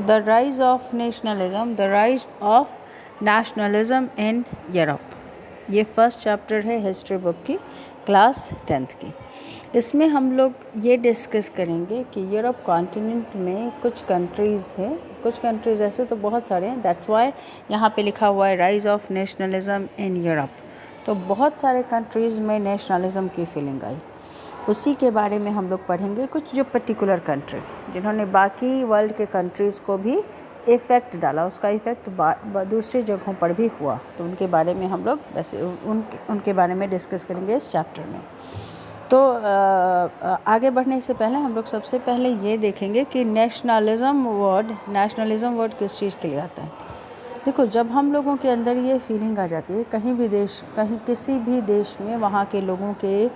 The rise of nationalism, the rise of nationalism in Europe. ये first chapter है history book की, class 10th की। इसमें हम लोग ये डिस्कस करेंगे कि यूरोप कॉन्टिनेंट में कुछ कंट्रीज़ थे, कुछ कंट्रीज़ ऐसे तो बहुत सारे हैं, दैट्स वाई यहाँ पे लिखा हुआ है rise of nationalism in Europe. तो बहुत सारे कंट्रीज़ में नेशनलिज्म की फीलिंग आई, उसी के बारे में हम लोग पढ़ेंगे। कुछ जो पर्टिकुलर कंट्री जिन्होंने बाकी वर्ल्ड के कंट्रीज़ को भी इफ़ेक्ट डाला, उसका इफ़ेक्ट दूसरी जगहों पर भी हुआ, तो उनके बारे में हम लोग वैसे उनके बारे में डिस्कस करेंगे इस चैप्टर में। तो आगे बढ़ने से पहले हम लोग सबसे पहले ये देखेंगे कि नेशनलिज़म वर्ड किस चीज़ के लिए आता है। देखो, जब हम लोगों के अंदर ये फीलिंग आ जाती है, कहीं भी देश, कहीं किसी भी देश में, वहाँ के लोगों के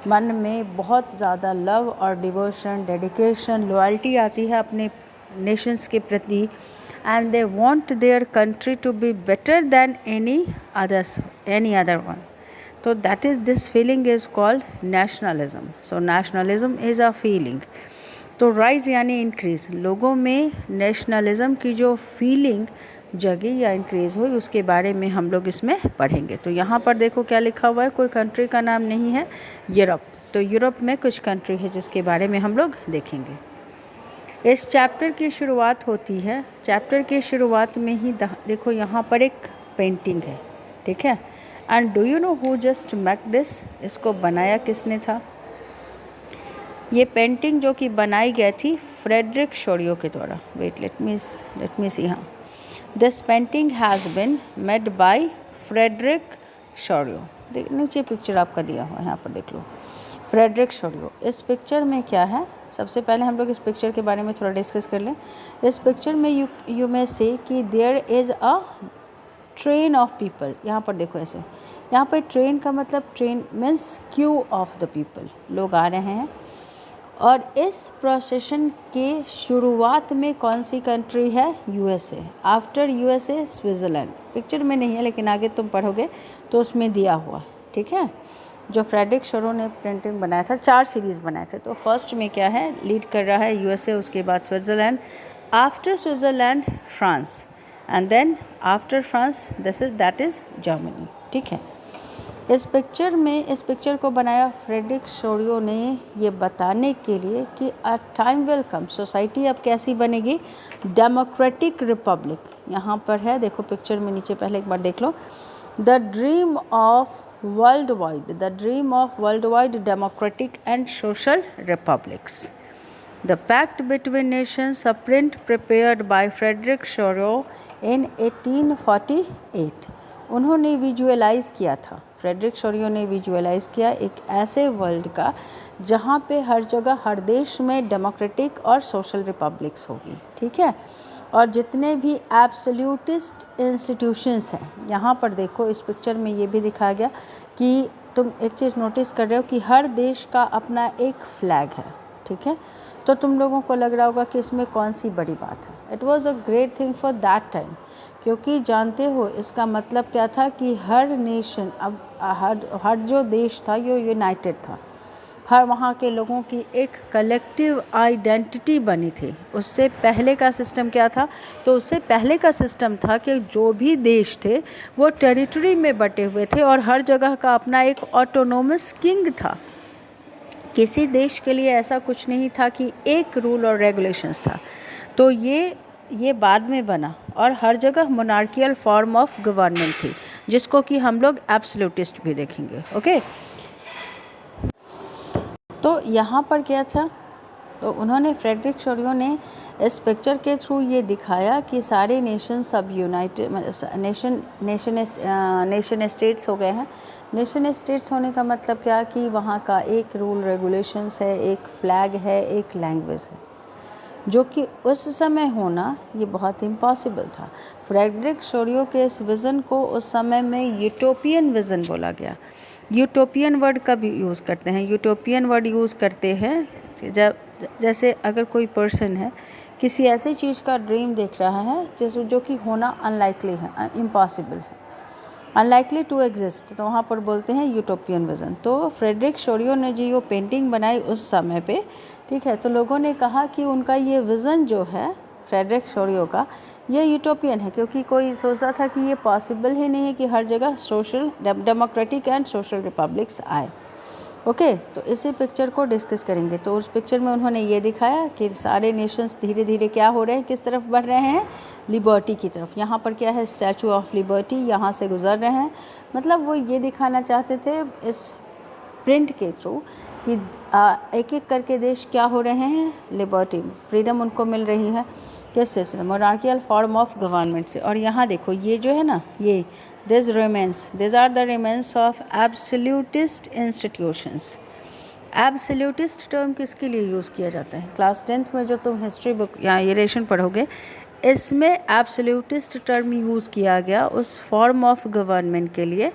मन में बहुत ज़्यादा लव और डिवोशन, डेडिकेशन, लॉयल्टी आती है अपने नेशंस के प्रति, and they want their country to be better than any other one. तो that is, this feeling is called nationalism. So nationalism is a feeling. तो राइज यानी इंक्रीज़, लोगों में नेशनलिज्म की जो फीलिंग जगी या इंक्रीज़ हुई, उसके बारे में हम लोग इसमें पढ़ेंगे। तो यहाँ पर देखो क्या लिखा हुआ है, कोई कंट्री का नाम नहीं है, यूरोप। तो यूरोप में कुछ कंट्री है जिसके बारे में हम लोग देखेंगे। इस चैप्टर की शुरुआत होती है, चैप्टर की शुरुआत में ही देखो यहाँ पर एक पेंटिंग है, ठीक है। And do you know who just make this, इसको बनाया किसने था? ये पेंटिंग जो कि बनाई गई थी फ्रेडरिक शोरियो के द्वारा। Wait, let me see. हाँ, this painting has been made by Frederic Sorrieu. नीचे पिक्चर आपका दिया हुआ है, यहाँ पर देख लो, फ्रेडरिक शोरियो। इस पिक्चर में क्या है, सबसे पहले हम लोग इस पिक्चर के बारे में थोड़ा डिस्कस कर लें। इस पिक्चर में यू मे से कि there is a train of people. यहाँ पर देखो ऐसे, यहाँ पर ट्रेन का मतलब, train means queue of the people, लोग आ रहे हैं। और इस प्रोसेशन के शुरुआत में कौन सी कंट्री है? USA. After USA Switzerland. Picture में नहीं है लेकिन आगे तुम पढ़ोगे तो उसमें दिया हुआ, ठीक है। जो फ्रेडरिक शोरियो ने पेंटिंग बनाया था, 4 सीरीज़ बनाए थे। तो फर्स्ट में क्या है, लीड कर रहा है यूएसए, उसके बाद Switzerland, after Switzerland France, and then after France that is Germany, ठीक है। इस पिक्चर को बनाया फ्रेडरिक शोरियो ने ये बताने के लिए कि a time will come, society अब कैसी बनेगी? Democratic Republic. यहाँ पर है, देखो पिक्चर में नीचे, पहले एक बार देख लो। The dream of world wide democratic and social republics, the pact between nations, a print prepared by Frederic Sorrieu in 1848। उन्होंने विजुअलाइज़ किया था, फ्रेडरिक शोरियो ने विजुअलाइज़ किया एक ऐसे वर्ल्ड का जहाँ पे हर जगह, हर देश में डेमोक्रेटिक और सोशल रिपब्लिक्स होगी, ठीक है। और जितने भी एब्सोल्यूटिस्ट इंस्टीट्यूशंस हैं, यहाँ पर देखो इस पिक्चर में ये भी दिखाया गया कि तुम एक चीज़ नोटिस कर रहे हो कि हर देश का अपना एक फ्लैग है, ठीक है। तो तुम लोगों को लग रहा होगा कि इसमें कौन सी बड़ी बात है। It was a great thing for that time, क्योंकि जानते हो इसका मतलब क्या था कि हर नेशन, अब हर जो देश था ये यूनाइटेड था, हर वहाँ के लोगों की एक कलेक्टिव आइडेंटिटी बनी थी। उससे पहले का सिस्टम क्या था? तो उससे पहले का सिस्टम था कि जो भी देश थे वो टेरिटरी में बटे हुए थे और हर जगह का अपना एक ऑटोनोमस किंग था। किसी देश के लिए ऐसा कुछ नहीं था कि एक रूल और रेगुलेशंस था। तो ये बाद में बना और हर जगह मोनार्कियल फॉर्म ऑफ गवर्नमेंट थी, जिसको कि हम लोग एब्सोल्यूटिस्ट भी देखेंगे, ओके। तो यहाँ पर क्या था, तो उन्होंने, फ्रेडरिक शोरियो ने इस पिक्चर के थ्रू ये दिखाया कि सारे नेशन सब यूनाइटेड, नेशन स्टेट्स हो गए हैं। नेशन स्टेट्स होने का मतलब क्या कि वहाँ का एक रूल रेगुलेशंस है, एक फ्लैग है, एक लैंग्वेज है, जो कि उस समय होना ये बहुत इम्पॉसिबल था। फ्रेडरिक शोरियो के इस विज़न को उस समय में यूटोपियन विज़न बोला गया। यूटोपियन वर्ड कब यूज़ करते हैं? यूटोपियन वर्ड यूज़ करते हैं जब, जैसे अगर कोई पर्सन है, किसी ऐसी चीज़ का ड्रीम देख रहा है जैसे जो कि होना अनलाइकली है, इम्पॉसिबल है, अनलाइकली टू एग्जिस्ट, तो वहाँ पर बोलते हैं यूटोपियन विज़न। तो फ्रेडरिक शोरियो ने जी वो पेंटिंग बनाई उस समय पे, ठीक है। तो लोगों ने कहा कि उनका ये विज़न जो है फ्रेडरिक शोरियो का, ये यूटोपियन है, क्योंकि कोई सोचता था कि ये पॉसिबल ही नहीं है कि हर जगह social democratic and social republics आए। ओके, तो इसी पिक्चर को डिस्कस करेंगे। तो उस पिक्चर में उन्होंने ये दिखाया कि सारे नेशंस धीरे धीरे क्या हो रहे हैं, किस तरफ बढ़ रहे हैं, लिबर्टी की तरफ। यहाँ पर क्या है, स्टैचू ऑफ लिबर्टी, यहाँ से गुजर रहे हैं। मतलब वो ये दिखाना चाहते थे इस प्रिंट के थ्रू कि एक एक करके देश क्या हो रहे हैं, लिबर्टी, फ्रीडम उनको मिल रही है। किससे से, मोनार्कियल फॉर्म ऑफ गवर्नमेंट से। और यहाँ देखो ये जो है ना, ये this are the remains of absolutist institutions. Absolutist term किसके लिए यूज़ किया जाता है? क्लास 10th में जो तुम हिस्ट्री बुक या ये रेशन पढ़ोगे, इसमें एब्सोल्यूटिस्ट टर्म यूज़ किया गया उस फॉर्म ऑफ गवर्नमेंट के लिए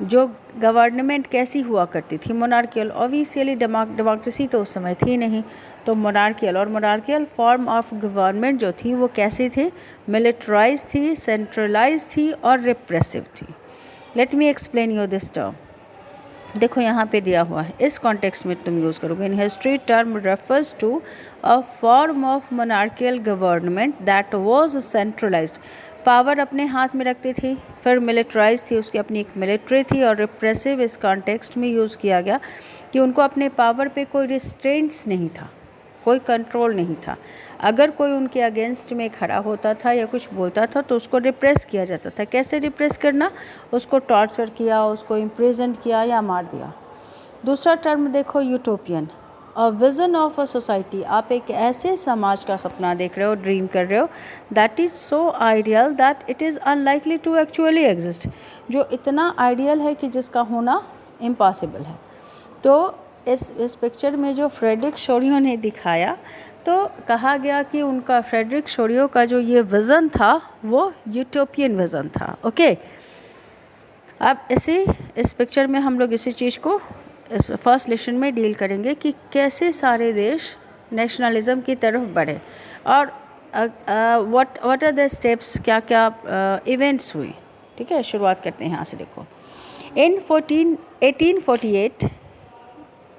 जो गवर्नमेंट कैसी हुआ करती थी, मोनार्कियल। ऑब्वियसली डेमोक्रेसी तो उस समय थी नहीं, तो मोनार्कियल, और मोनार्कियल फॉर्म ऑफ गवर्नमेंट जो थी वो कैसी थी, मिलिटराइज थी, सेंट्रलाइज थी और रिप्रेसिव थी। Let me explain you this term. देखो यहाँ पे दिया हुआ है, इस कॉन्टेक्स्ट में तुम यूज़ करोगे। In history term refers to a form of monarchical government that was centralised, power अपने हाथ में रखती थी, फिर मिलिट्राइज थी, उसकी अपनी एक मिलिट्री थी, और रिप्रेसिव इस कॉन्टेक्स्ट में यूज़ किया गया कि उनको अपने पावर पे कोई रिस्ट्रेंट्स नहीं था, कोई कंट्रोल नहीं था। अगर कोई उनके अगेंस्ट में खड़ा होता था या कुछ बोलता था तो उसको रिप्रेस किया जाता था। कैसे रिप्रेस करना, उसको टॉर्चर किया, उसको इम्प्रिजन किया या मार दिया। दूसरा टर्म देखो, utopian, a vision of a society. आप एक ऐसे समाज का सपना देख रहे हो, ड्रीम कर रहे हो, that is so ideal that it is unlikely to actually exist, जो इतना आइडियल है कि जिसका होना इम्पॉसिबल है। तो इस पिक्चर में जो फ्रेडरिक शोरियो ने दिखाया, तो कहा गया कि उनका, फ्रेडरिक शोरियो का जो ये विज़न था वो यूटोपियन विज़न था। ओके, अब इस पिक्चर में हम लोग इसी चीज़ को इस फर्स्ट लेसन में डील करेंगे कि कैसे सारे देश नेशनलिज्म की तरफ बढ़े और व्हाट आर द स्टेप्स, क्या क्या इवेंट्स हुए। ठीक है, शुरुआत करते हैं यहाँ से। देखो, इन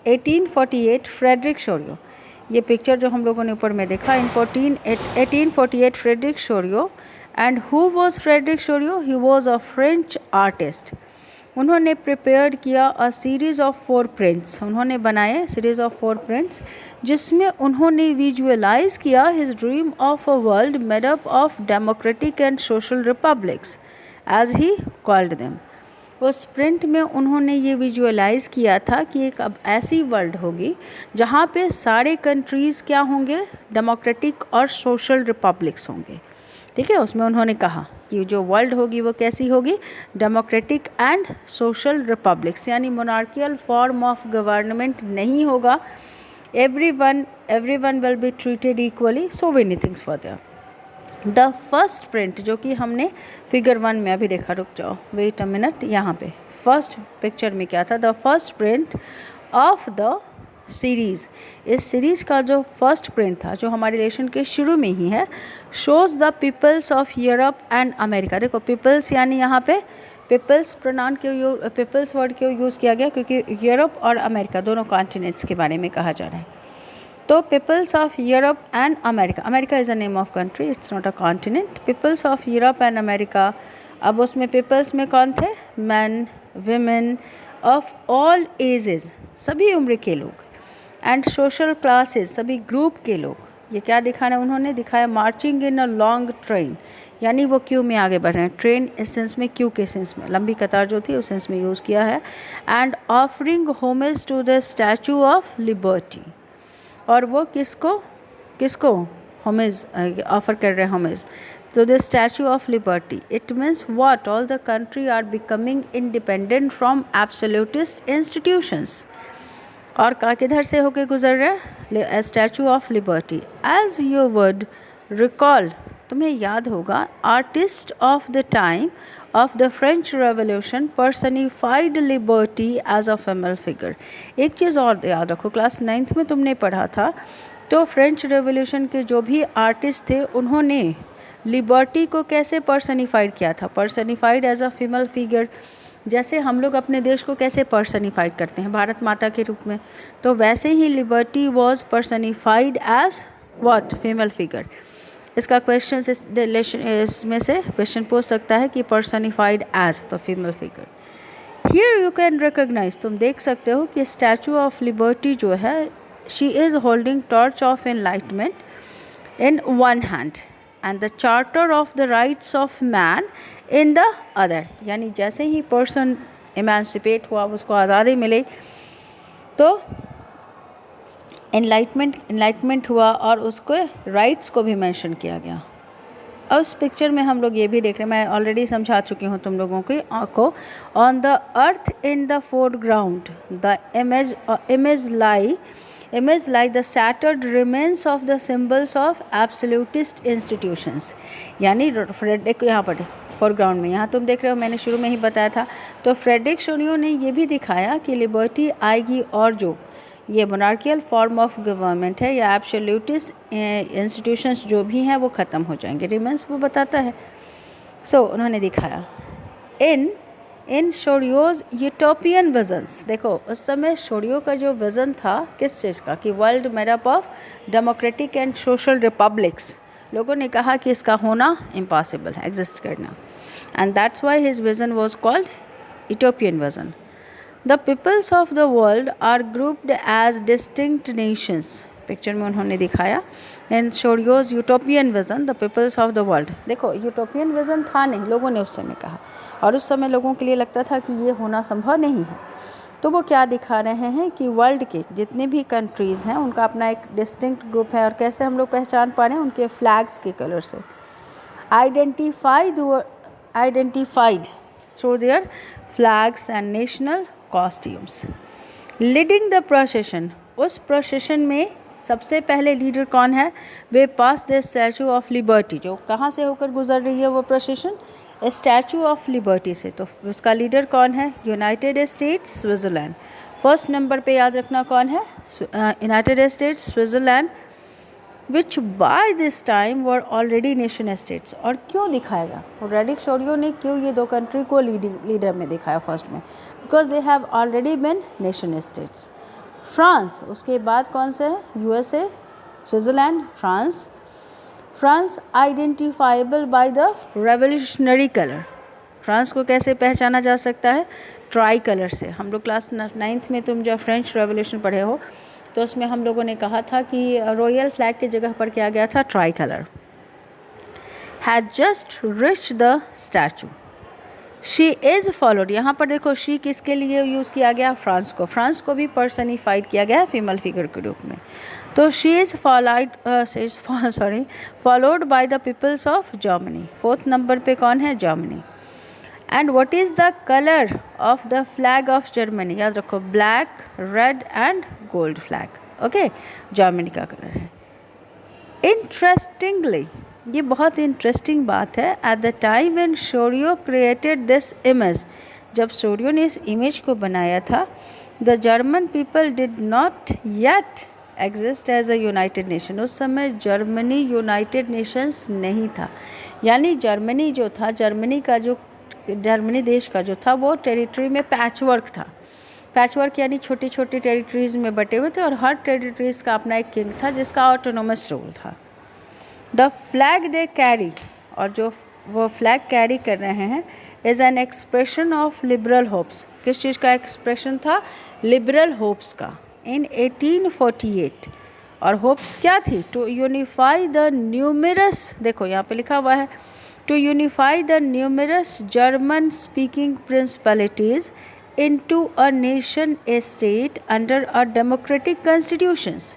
1848 फ्रेडरिक शोरियो, ये पिक्चर जो हम लोगों ने ऊपर में देखा, in 1848 Frederic Sorrieu. And who was Frederic Sorrieu? He was a French artist. उन्होंने प्रिपेयर किया अ सीरीज़ ऑफ 4 प्रिंट्स, उन्होंने बनाए सीरीज़ ऑफ 4 प्रिंट्स, जिसमें उन्होंने विजुअलाइज किया his dream of a world made up of democratic and social republics as he called them. उस print में उन्होंने ये विजुअलाइज़ किया था कि एक अब ऐसी वर्ल्ड होगी जहाँ पे सारे कंट्रीज़ क्या होंगे, डेमोक्रेटिक और सोशल रिपब्लिक्स होंगे। ठीक है, उसमें उन्होंने कहा कि जो वर्ल्ड होगी वो कैसी होगी, डेमोक्रेटिक एंड सोशल रिपब्लिक्स, यानी मोनार्कियल फॉर्म ऑफ गवर्नमेंट नहीं होगा। Everyone will be treated equally, so many things for their. The first print जो कि हमने फिगर 1 में अभी देखा, रुक जाओ, वेट अ मिनट, यहाँ पे फर्स्ट पिक्चर में क्या था, the first print of the series, इस सीरीज़ का जो फर्स्ट प्रिंट था, जो हमारे रिलेशन के शुरू में ही है, shows the peoples of Europe and America. देखो, पीपल्स यानी यहाँ पे पीपल्स प्रोनाउन क्यों, पीपल्स वर्ड क्यों यूज़ किया गया, क्योंकि यूरोप और अमेरिका दोनों कॉन्टिनेंट्स के बारे में कहा जा रहा है। तो peoples of Europe and America, America is a name of country, it's not a continent. Peoples of Europe and America, अब उसमें पीपल्स में कौन थे, man, women of all ages, सभी उम्र के लोग, एंड सोशल क्लासेस, सभी ग्रुप के लोग। ये क्या दिखाना उन्होंने दिखाया, marching in a long train, यानी वो क्यू में आगे बढ़ रहे हैं। ट्रेन इस सेंस में, क्यू के सेंस में, लंबी कतार जो थी उस सेंस में यूज़ किया है। And offering homage to the statue of liberty, और वो किसको होमेज ऑफर कर रहे हैं, homage to the statue of liberty. It means what, all the country are becoming independent from absolutist institutions. और किधर से होके गुजर रहे हैं, statue of liberty. As you would recall, तुम्हें याद होगा, artist of the time of the French revolution personified liberty as a female figure. एक चीज़ और याद रखो, क्लास 9th में तुमने पढ़ा था, तो फ्रेंच रेवोल्यूशन के जो भी आर्टिस्ट थे उन्होंने लिबर्टी को कैसे पर्सनिफाइड किया था, personified as a female figure. जैसे हम लोग अपने देश को कैसे पर्सनिफाइड करते हैं, भारत माता के रूप में, तो वैसे ही liberty was personified as what, female figure. इसका क्वेश्चन इसमें से क्वेश्चन पूछ सकता है कि पर्सनिफाइड एज, तो female figure. Here you can recognise, तुम देख सकते हो कि स्टैचू ऑफ लिबर्टी जो है, she is holding torch of enlightenment in one hand and the charter of the rights of man in the other. यानी जैसे ही पर्सन एमेंसिपेट हुआ, उसको आज़ादी मिली, तो एनलाइटमेंट हुआ और उसको राइट्स को भी मेंशन किया गया। और उस पिक्चर में हम लोग ये भी देख रहे हैं, मैं ऑलरेडी समझा चुकी हूँ तुम लोगों को, on the earth in the foreground the image lie the shattered remains of the symbols of absolutist institutions. यानी फ्रेडरिक, यहाँ पर फोरग्राउंड में, यहाँ तुम देख रहे हो, मैंने शुरू में ही बताया था। तो फ्रेडरिक शोनियो ने ये भी दिखाया कि लिबर्टी आएगी और जो ये मोनार्कियल फॉर्म ऑफ गवर्नमेंट है या एब्सोल्यूटिस्ट इंस्टीट्यूशंस जो भी हैं वो ख़त्म हो जाएंगे, रिमेंस वो बताता है। सो उन्होंने दिखाया इन शोरियोज यूटोपियन विजन्स। देखो उस समय शोरियो का जो विज़न था किस चीज़ का, कि world made up of democratic and social republics. लोगों ने कहा कि इसका होना इम्पॉसिबल है, एग्जिस्ट करना, and that's why his vision was called utopian vision. The peoples of the world are grouped as distinct nations. Picture में उन्होंने दिखाया in Sorrieu's utopian vision the peoples of the world. देखो utopian vision था नहीं, लोगों ने उस समय कहा, और उस समय लोगों के लिए लगता था कि ये होना संभव नहीं है। तो वो क्या दिखा रहे हैं कि वर्ल्ड के जितने भी कंट्रीज़ हैं उनका अपना एक डिस्टिंक्ट ग्रुप है। और कैसे हम लोग पहचान पा रहे हैं? उनके फ्लैग्स के कलर से। Identified through their flags and national costumes. Leading the procession, उस प्रोसेशन में सबसे पहले लीडर कौन है? They pass the statue of liberty, जो कहाँ से होकर गुजर रही है वो प्रोसेशन? स्टैचू ऑफ लिबर्टी से। तो उसका लीडर कौन है? United states, Switzerland. First number पे याद रखना कौन है? United states, Switzerland, which by this time were already nation states. और क्यों दिखाएगा फ्रेडरिक शोरियो ने, क्यों ये दो कंट्री को लीडर में दिखाया फर्स्ट में? Because they have already been nation states. France, उसके बाद कौन से है? USA, Switzerland, France identifiable by the revolutionary colour. France को कैसे पहचाना जा सकता है? ट्राई कलर से। हम लोग क्लास 9th में तुम जो फ्रेंच रेवोल्यूशन पढ़े हो, तो उसमें हम लोगों ने कहा था कि रॉयल फ्लैग की जगह पर क्या गया था? Tricolour. Had just reached the statue, she is followed. यहाँ पर देखो शी किसके लिए यूज़ किया गया? फ्रांस को। फ्रांस को भी पर्सनिफाइड किया गया है फीमेल फिगर के रूप में। तो she is followed by the peoples of Germany. Fourth number पे कौन है? Germany. And what is the colour of the flag of Germany? याद रखो, black, red and gold flag. Okay, Germany का कलर है। इंटरेस्टिंगली, ये बहुत इंटरेस्टिंग बात है, at the time when Sorrieu created this image, जब शोरियो ने इस इमेज को बनाया था, the German people did not yet exist as a United nation. उस समय जर्मनी यूनाइटेड नेशंस नहीं था। यानी जर्मनी जो था, जर्मनी देश का जो था वो टेरिटरी में पैचवर्क था। पैचवर्क यानी छोटी छोटी टेरिटरीज़ में बटे हुए थे, और हर टेरिटरीज़ का अपना एक किंग था जिसका ऑटोनोमस रूल था। द फ्लैग दे कैरी, और जो वो फ्लैग कैरी कर रहे हैं, is an expression of liberal hopes. किस चीज़ का एक्सप्रेशन था? लिबरल होप्स का। इन 1848, और होप्स क्या थी? टू यूनिफाई द न्यूमरस, देखो यहाँ पे लिखा हुआ है, to unify the numerous German speaking principalities into a nation state under a democratic constitutions।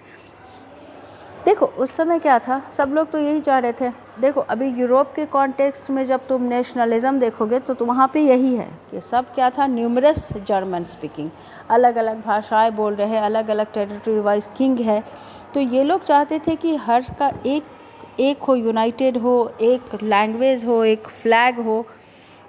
देखो उस समय क्या था, सब लोग तो यही चाह रहे थे। देखो अभी यूरोप के कॉन्टेक्स्ट में जब तुम नेशनलिज्म देखोगे तो वहाँ पे यही है कि सब क्या था? न्यूमरस जर्मन स्पीकिंग, अलग अलग भाषाएं बोल रहे हैं, अलग अलग टेरिटरी वाइज किंग है। तो ये लोग चाहते थे कि हर का एक हो, यूनाइटेड हो, एक लैंग्वेज हो, एक फ्लैग हो।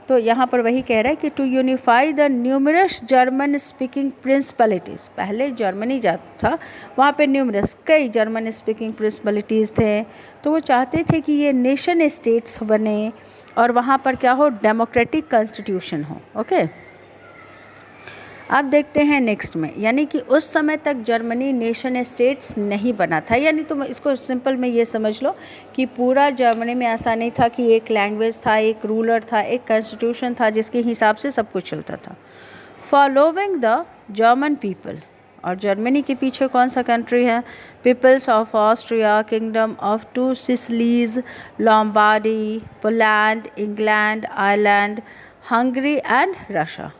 तो यहाँ पर वही कह रहा है कि to unify the numerous German speaking principalities. पहले जर्मनी जाता था, वहाँ पे न्यूमरस कई जर्मन स्पीकिंग प्रिंसिपलिटीज़ थे। तो वो चाहते थे कि ये नेशन स्टेट्स बने और वहाँ पर क्या हो? डेमोक्रेटिक कॉन्स्टिट्यूशन हो। ओके, अब देखते हैं नेक्स्ट में, यानी कि उस समय तक जर्मनी नेशन स्टेट्स नहीं बना था। यानी तुम इसको सिंपल में ये समझ लो कि पूरा जर्मनी में ऐसा नहीं था कि एक लैंग्वेज था, एक रूलर था, एक कॉन्स्टिट्यूशन था जिसके हिसाब से सब कुछ चलता था। फॉलोइंग द जर्मन पीपल, और जर्मनी के पीछे कौन सा कंट्री है? Peoples of Austria, kingdom of two Sicilies, Lombardy, Poland, England, Ireland, Hungary and Russia.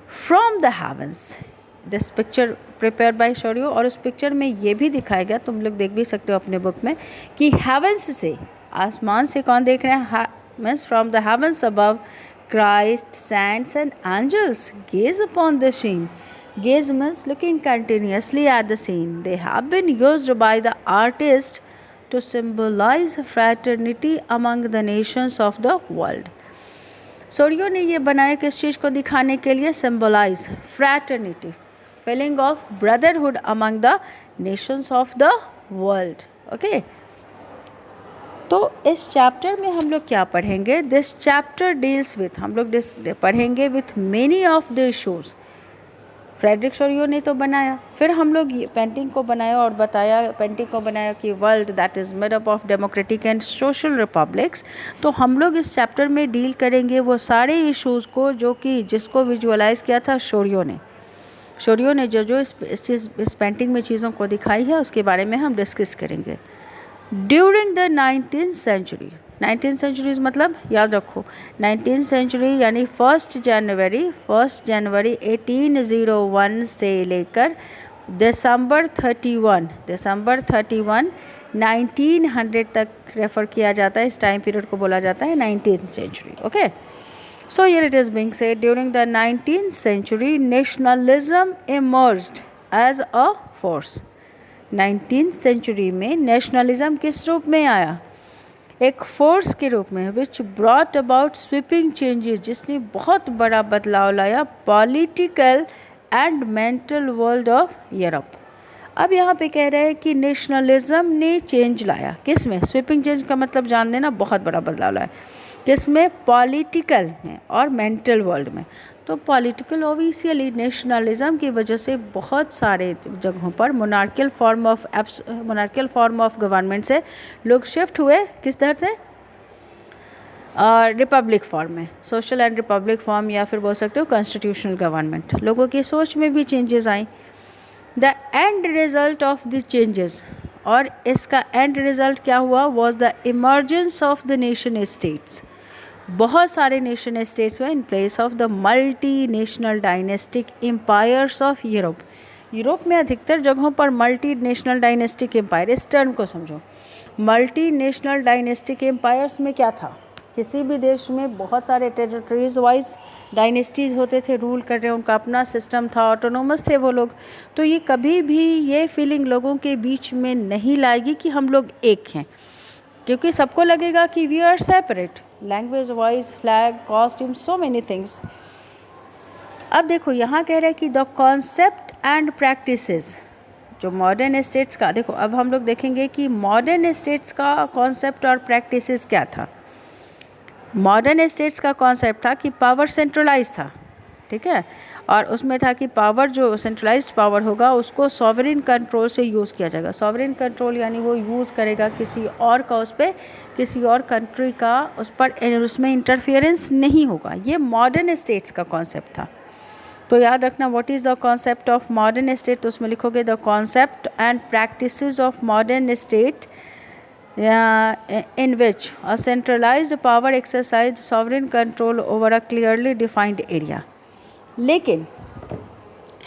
From the heavens, this picture prepare by Sorrieu, और उस पिक्चर में ये भी दिखाया गया, तुम लोग देख भी सकते हो अपने बुक में, कि हेवंस से, आसमान से कौन देख रहे हैं? Means from the heavens above Christ, saints and angels gaze upon the scene. Gaze means looking continuously at the scene. They have been used by the artist to symbolize fraternity among the nations of the world. शौर्यो ने ये बनाया किस चीज़ को दिखाने के लिए? symbolize fraternity, feeling of brotherhood among the nations of the world. Okay. तो इस चैप्टर में हम लोग क्या पढ़ेंगे? दिस चैप्टर डील्स विथ, हम लोग पढ़ेंगे with many of the issues. Frederic Sorrieu ने तो बनाया, फिर हम लोग ये पेंटिंग को बनाया और बताया, पेंटिंग को बनाया कि world that is made up of democratic and social republics. तो हम लोग इस चैप्टर में डील करेंगे वो सारे इशूज़ को जो कि जिसको विजुअलाइज़ किया था शौर्यो ने। शौर्यो ने जो इस पेंटिंग में चीज़ों को दिखाई है उसके बारे में हम डिस्कस करेंगे। During the 19th century, 19th centuries मतलब याद रखो 19th सेंचुरी यानी 1 जनवरी 1801 से लेकर दिसंबर 31 1900 तक रेफ़र किया जाता है। इस टाइम पीरियड को बोला जाता है 19th century. Okay, so here it is being said, during the 19th century nationalism emerged as a force. 19th century में नेशनलिज्म किस रूप में आया? एक फोर्स के रूप में, which brought about sweeping changes, जिसने बहुत बड़ा बदलाव लाया political and mental world of Europe. अब यहाँ पे कह रहे हैं कि नेशनलिज्म ने चेंज लाया, किस में? स्वीपिंग चेंज का मतलब जान लेना, बहुत बड़ा बदलाव लाया, किस में? पॉलिटिकल में और मेंटल वर्ल्ड में। तो पॉलिटिकल ऑब्वियसली नेशनलिज्म की वजह से बहुत सारे जगहों पर मोनार्कियल फॉर्म ऑफ गवर्नमेंट से लोग शिफ्ट हुए किस तरह से? रिपब्लिक फॉर्म में, सोशल एंड रिपब्लिक फॉर्म, या फिर बोल सकते हो कॉन्स्टिट्यूशनल गवर्नमेंट। लोगों की सोच में भी चेंजेस आई। The end result of the changes, और इसका एंड रिजल्ट क्या हुआ? Was the emergence of the nation states. बहुत सारे नेशन स्टेट्स हुए in place of the multi national dynastic empires of Europe. Europe में अधिकतर जगहों पर मल्टी नेशनल डायनेस्टिक एम्पायर, इस टर्म को समझो। मल्टी नेशनल डायनेस्टिक एम्पायर्स में क्या था? किसी भी देश में बहुत सारे टेरिटरीज वाइज डायनेस्टीज़ होते थे, रूल कर रहे हैं, उनका अपना सिस्टम था, ऑटोनोमस थे वो लोग। तो ये कभी भी ये फीलिंग लोगों के बीच में नहीं लाएगी कि हम लोग एक हैं, क्योंकि सबको लगेगा कि we are separate, language wise, flag, costume, so many things. अब देखो यहाँ कह रहे हैं कि द कॉन्सेप्ट एंड प्रैक्टिसेस, जो मॉडर्न स्टेट्स का, देखो अब हम लोग देखेंगे कि मॉडर्न स्टेट्स का कॉन्सेप्ट और प्रैक्टिसेस क्या था। मॉडर्न स्टेट्स का कॉन्सेप्ट था कि पावर सेंट्रलाइज था, ठीक है, और उसमें था कि पावर जो सेंट्रलाइज्ड पावर होगा उसको सॉवरेन कंट्रोल से यूज़ किया जाएगा। सॉवरेन कंट्रोल यानी वो यूज़ करेगा किसी और का, उस पर किसी और कंट्री का उस पर, उसमें इंटरफियरेंस नहीं होगा। ये मॉडर्न स्टेट्स का कॉन्सेप्ट था। तो याद रखना, what is the concept of modern state, तो उसमें लिखोगे the concept and practices of modern state in which a centralized power exercised sovereign control over a clearly defined area, लेकिन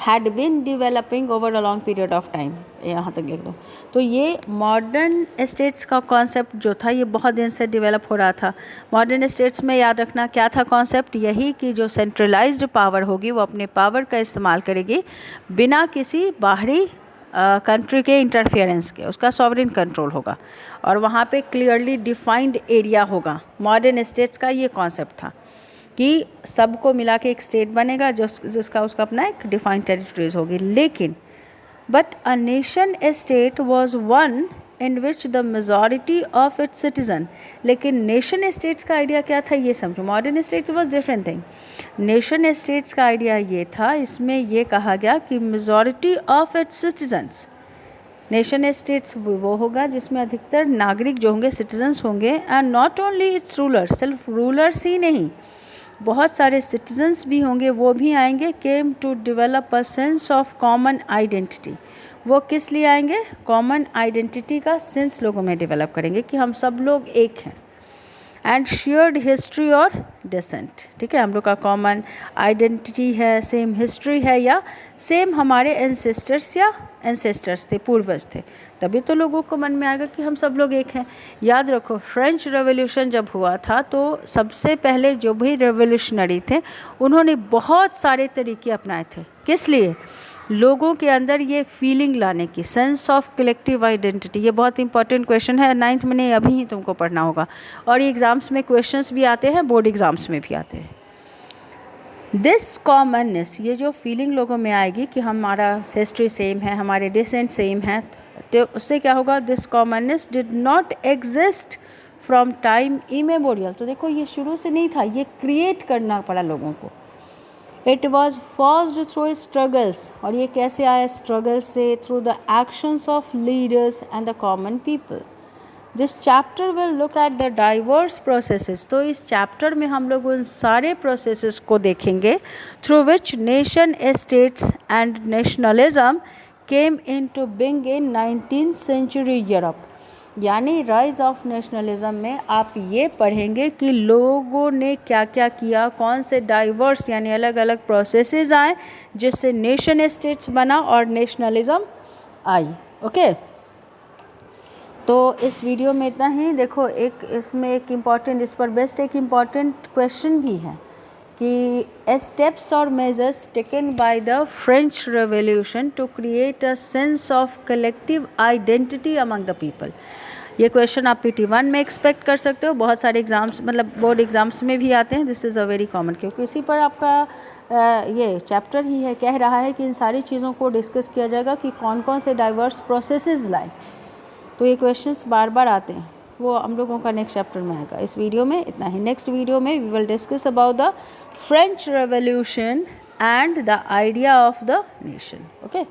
had been developing over a long period of time, यहाँ तक लिख दो। तो ये मॉडर्न स्टेट्स का concept जो था ये बहुत दिन से डेवलप हो रहा था। मॉडर्न स्टेट्स में याद रखना क्या था कॉन्सेप्ट? यही कि जो सेंट्रलाइज्ड पावर होगी वो अपने पावर का इस्तेमाल करेगी बिना किसी बाहरी कंट्री के इंटरफेरेंस के, उसका सॉवरेन कंट्रोल होगा और वहाँ पे क्लियरली डिफाइंड एरिया होगा। मॉडर्न स्टेट्स का ये कॉन्सेप्ट था कि सबको मिला के एक स्टेट बनेगा जिसका उसका अपना एक डिफाइंड टेरिटरीज होगी। लेकिन but a nation state was one in which the majority of its citizen. लेकिन नेशन स्टेट्स का आइडिया क्या था ये समझो, modern states was different thing. Nation states का आइडिया ये था, इसमें ये कहा गया कि majority of its citizens, nation states वो होगा जिसमें अधिकतर नागरिक जो होंगे सिटीजन्स होंगे, and not only it's ruler, सिर्फ रूलर्स ही नहीं, बहुत सारे सिटीजन्स भी होंगे, वो भी आएंगे, came to develop a sense of common identity. वो किस लिए आएंगे? कॉमन आइडेंटिटी का सेंस लोगों में डेवलप करेंगे कि हम सब लोग एक हैं, एंड शेयर्ड हिस्ट्री और डिसेंट। ठीक है, हम लोग का कॉमन आइडेंटिटी है, सेम हिस्ट्री है, या सेम हमारे एंसेस्टर्स थे, पूर्वज थे, तभी तो लोगों को मन में आएगा कि हम सब लोग एक हैं। याद रखो, फ्रेंच रेवोल्यूशन जब हुआ था तो सबसे पहले जो भी रेवोल्यूशनरी थे उन्होंने बहुत सारे तरीके अपनाए थे। किस लिए? लोगों के अंदर ये फीलिंग लाने की, सेंस ऑफ कलेक्टिव आइडेंटिटी। ये बहुत इंपॉर्टेंट क्वेश्चन है, 9th में नहीं, अभी ही तुमको पढ़ना होगा, और ये एग्ज़ाम्स में क्वेश्चंस भी आते हैं, बोर्ड एग्ज़ाम्स में भी आते हैं। दिस कॉमननेस, ये जो फीलिंग लोगों में आएगी कि हमारा हिस्ट्री सेम है, हमारे डिसेंट सेम है, तो उससे क्या होगा? This commonness did not exist from time immemorial. तो देखो ये शुरू से नहीं था, ये क्रिएट करना पड़ा लोगों को। इट वॉज फॉर्स्ड थ्रू स्ट्रगल्स, और ये कैसे आया स्ट्रगल से? Through the actions of leaders and the common people. This chapter will look at the diverse processes. तो इस चैप्टर में हम लोग उन सारे प्रोसेसेस को देखेंगे through which nation states and nationalism came into being in 19th century Europe. यानी राइज ऑफ नेशनलिज्म में आप ये पढ़ेंगे कि लोगों ने क्या क्या किया, कौन से डाइवर्स यानी अलग अलग प्रोसेसेस आए जिससे नेशन स्टेट्स बना और नेशनलिज्म आई। ओके, तो इस वीडियो में इतना ही। देखो एक इसमें एक इम्पॉर्टेंट, इस पर बेस्ट एक इम्पॉर्टेंट क्वेश्चन भी है कि स्टेप्स और measures taken by the French revolution to create a sense of collective identity among the people. ये क्वेश्चन आप PT1 में एक्सपेक्ट कर सकते हो, बहुत सारे एग्ज़ाम्स मतलब बोर्ड एग्ज़ाम्स में भी आते हैं। This is a very common, क्योंकि इसी पर आपका ये चैप्टर ही है, कह रहा है कि इन सारी चीज़ों को डिस्कस किया जाएगा कि कौन कौन से डाइवर्स प्रोसेसेस लाए। तो ये क्वेश्चंस बार बार आते हैं, वो हम लोगों का नेक्स्ट चैप्टर में आएगा। इस वीडियो में इतना ही। नेक्स्ट वीडियो में we will discuss about the French revolution and the idea of the nation. Okay.